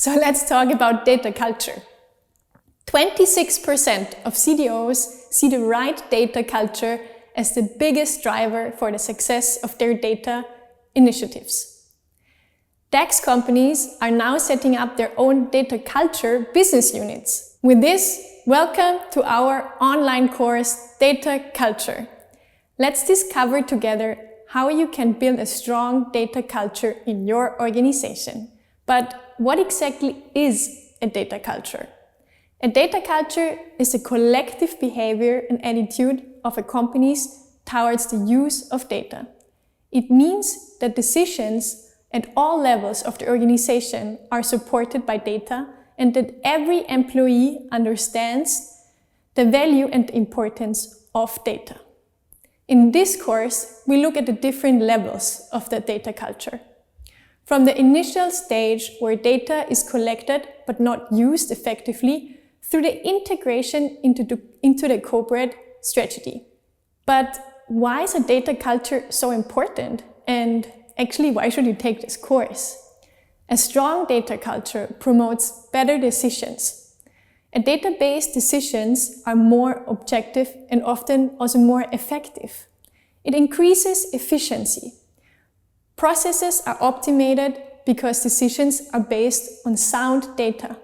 So let's talk about data culture. 26% of CDOs see the right data culture as the biggest driver for the success of their data initiatives. DAX companies are now setting up their own data culture business units. With this, welcome to our online course, Data Culture. Let's discover together how you can build a strong data culture in your organization. But what exactly is a data culture? A data culture is a collective behavior and attitude of a company's towards the use of data. It means that decisions at all levels of the organization are supported by data and that every employee understands the value and importance of data. In this course, we look at the different levels of the data culture. From the initial stage where data is collected but not used effectively, through the integration into the corporate strategy. But why is a data culture so important? And actually, why should you take this course? A strong data culture promotes better decisions. Data-based decisions are more objective and often also more effective. It increases efficiency. Processes are optimized because decisions are based on sound data.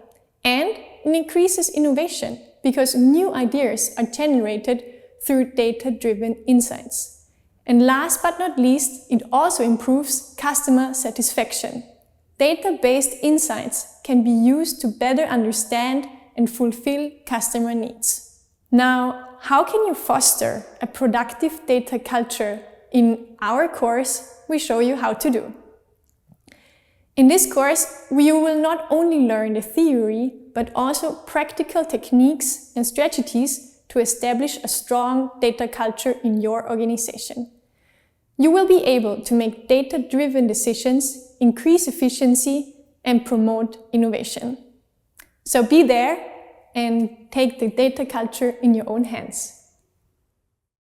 And it increases innovation because new ideas are generated through data-driven insights. And last but not least, it also improves customer satisfaction. Data-based insights can be used to better understand and fulfill customer needs. Now, how can you foster a productive data culture? In our course, we show you how to do. In this course, you will not only learn the theory, but also practical techniques and strategies to establish a strong data culture in your organization. You will be able to make data-driven decisions, increase efficiency, and promote innovation. So be there and take the data culture in your own hands.